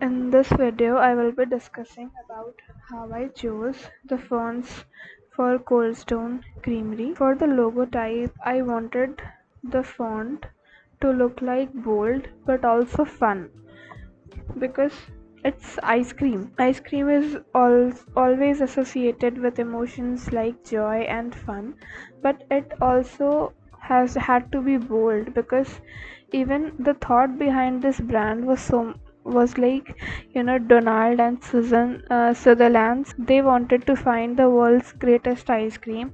In this video, I will be discussing about how I chose the fonts for Cold Stone Creamery. For the logo type, I wanted the font to look like bold but also fun because it's ice cream. Ice cream is always associated with emotions like joy and fun, but it also has had to be bold because even the thought behind this brand was like, Donald and Susan Sutherland's. They wanted to find the world's greatest ice cream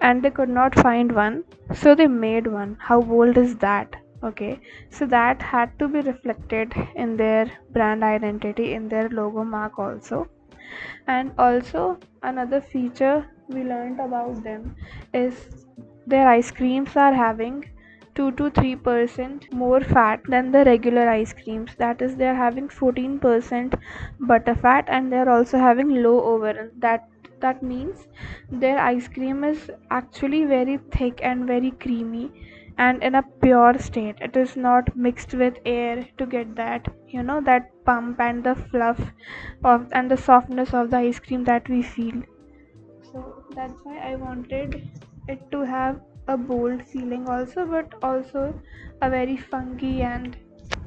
and they could not find one, so they made one. How bold is that? Okay, so that had to be reflected in their brand identity, in their logo mark also. And also another feature we learned about them is their ice creams are having 2 to 3% more fat than the regular ice creams. That is, they're having 14% butter fat and they're also having low overrun. That means their ice cream is actually very thick and very creamy and in a pure state. It is not mixed with air to get that, that pump and the fluff of and the softness of the ice cream that we feel. So that's why I wanted it to have a bold feeling also, but also a very funky and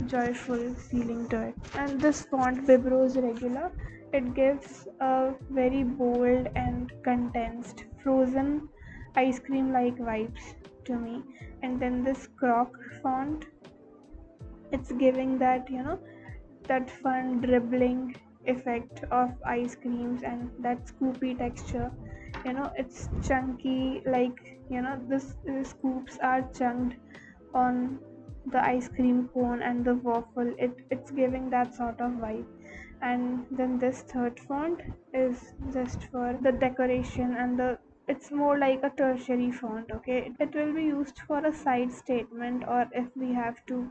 joyful feeling to it. And this font Vibro's regular, it gives a very bold and condensed frozen ice cream like vibes to me. And then this croc font, it's giving that, that fun dribbling effect of ice creams and that scoopy texture. It's chunky, like, this scoops are chunked on the ice cream cone and the waffle. It's giving that sort of vibe. And then this third font is just for the decoration and the it's more like a tertiary font. Okay, it will be used for a side statement, or if we have to,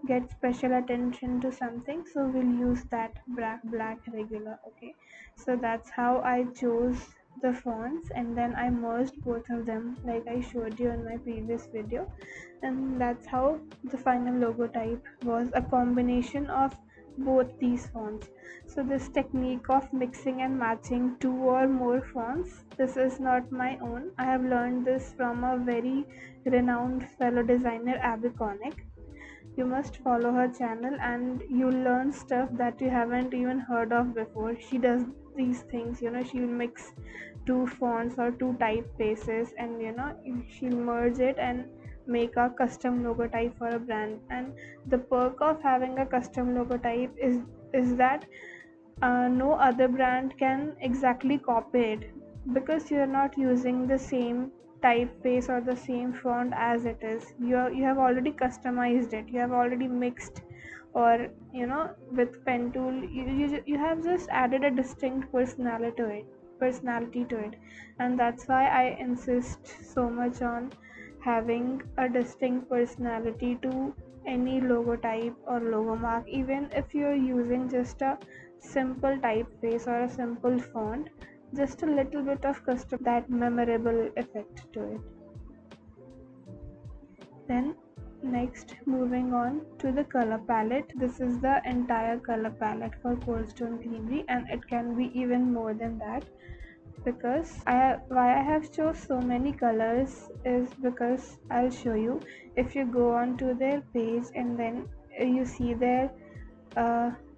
get special attention to something, so we'll use that black regular. Okay, so that's how I chose the fonts, and then I merged both of them like I showed you in my previous video, and that's how the final logo type was a combination of both these fonts. So this technique of mixing and matching two or more fonts, this is not my own. I have learned this from a very renowned fellow designer, Abby. You must follow her channel and you'll learn stuff that you haven't even heard of before. She does these things, she'll mix two fonts or two typefaces, and she'll merge it and make a custom logotype for a brand. And the perk of having a custom logotype is that no other brand can exactly copy it, because you're not using the same typeface or the same font as it is. You have already customized it, you have already mixed, or with pen tool you have just added a distinct personality to it. And that's why I insist so much on having a distinct personality to any logotype or logo mark. Even if you're using just a simple typeface or a simple font, just a little bit of custom that memorable effect to it. Then next, moving on to the color palette. This is the entire color palette for Cold Stone Creamery, and it can be even more than that, because why I have chose so many colors is because I'll show you. If you go on to their page and then you see their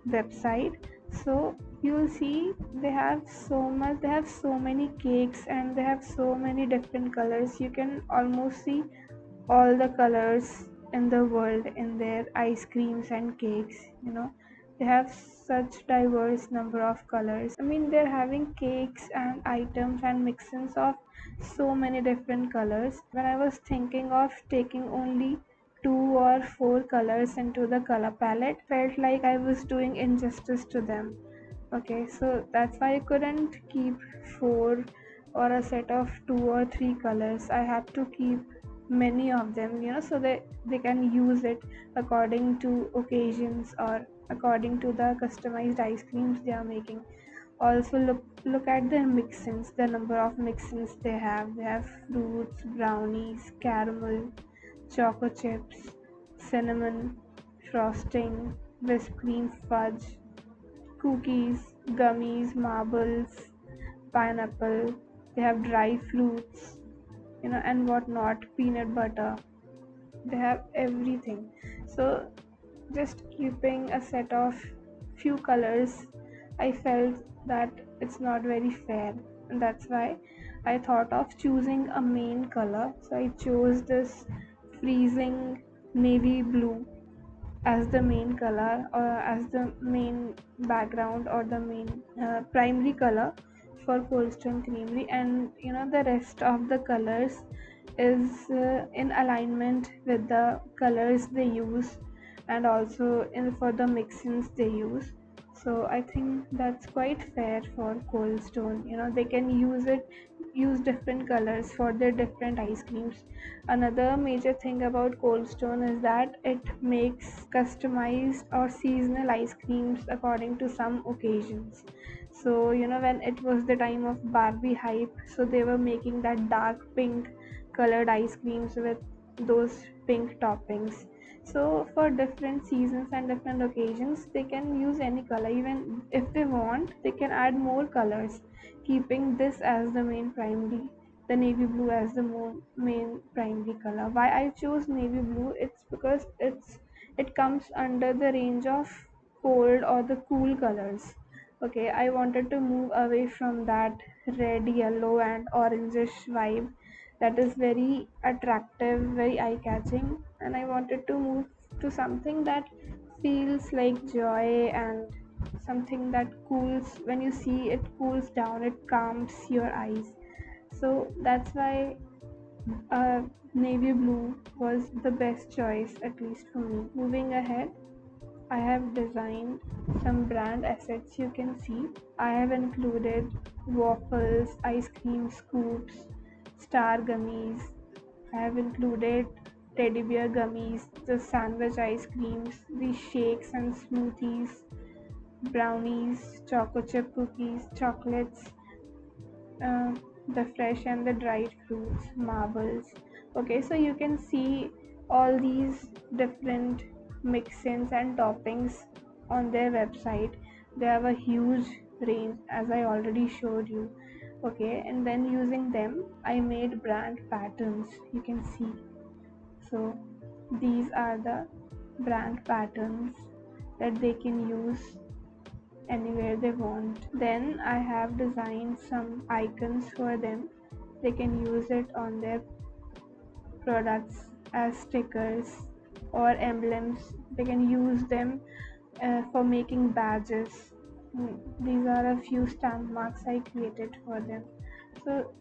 website, so you'll see they have so many cakes and they have so many different colors. You can almost see all the colors in the world in their ice creams and cakes. They have such diverse number of colors. I mean, they're having cakes and items and mixins of so many different colors. When I was thinking of taking only 2 or 4 colors into the color palette, felt like I was doing injustice to them. Okay, so that's why I couldn't keep 4 or a set of 2 or 3 colors. I had to keep many of them, so that they can use it according to occasions or according to the customized ice creams they are making. Also, look at their mixins, the number of mixins they have. They have fruits, brownies, caramel, choco chips, cinnamon, frosting, whipped cream, fudge, cookies, gummies, marbles, pineapple. They have dry fruits, and whatnot, peanut butter. They have everything. So just keeping a set of few colors, I felt that it's not very fair, and that's why I thought of choosing a main color. So I chose this freezing navy blue as the main color, or as the main background, or the main primary color for Cold Stone Creamery. And the rest of the colors is in alignment with the colors they use, and also in for the mixins they use. So I think that's quite fair for Cold Stone. They can use different colors for their different ice creams. Another major thing about Cold Stone is that it makes customized or seasonal ice creams according to some occasions. So when it was the time of Barbie hype, so they were making that dark pink colored ice creams with those pink toppings. So for different seasons and different occasions, they can use any color. Even if they want, they can add more colors, keeping this as the main primary, the navy blue as the main primary color. Why I chose navy blue? It's because it comes under the range of cold or the cool colors. Okay, I wanted to move away from that red, yellow, and orangish vibe that is very attractive, very eye catching, and I wanted to move to something that feels like joy, and something that cools when you see it, cools down, it calms your eyes. So that's why navy blue was the best choice, at least for me. Moving ahead, I have designed some brand assets. You can see I have included waffles, ice cream scoops, star gummies. I have included teddy bear gummies, the sandwich ice creams, the shakes and smoothies, brownies, choco chip cookies, chocolates, uh, the fresh and the dried fruits, marbles. Okay, so you can see all these different mix-ins and toppings on their website. They have a huge range, as I already showed you. Okay, and then using them, I made brand patterns. You can see. So these are the brand patterns that they can use anywhere they want. Then I have designed some icons for them. They can use it on their products as stickers or emblems. They can use them for making badges. These are a few stamp marks I created for them. So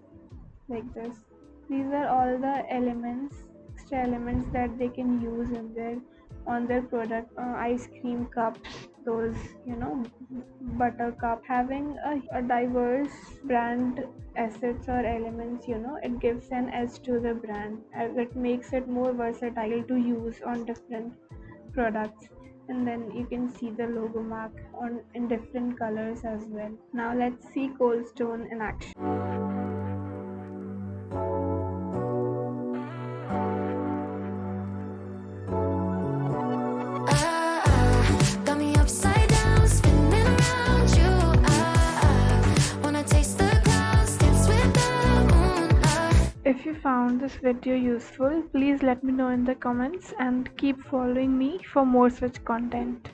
like this, these are all the extra elements that they can use in their on their product. Ice cream cups, those butter cup. Having a diverse brand assets or elements, it gives an edge to the brand, as it makes it more versatile to use on different products. And then you can see the logo mark on in different colors as well. Now let's see Cold Stone in action. Got me upside down, spinning around you. Wanna taste the clouds, dance with the moon. If you found this video useful, please let me know in the comments, and keep following me for more such content.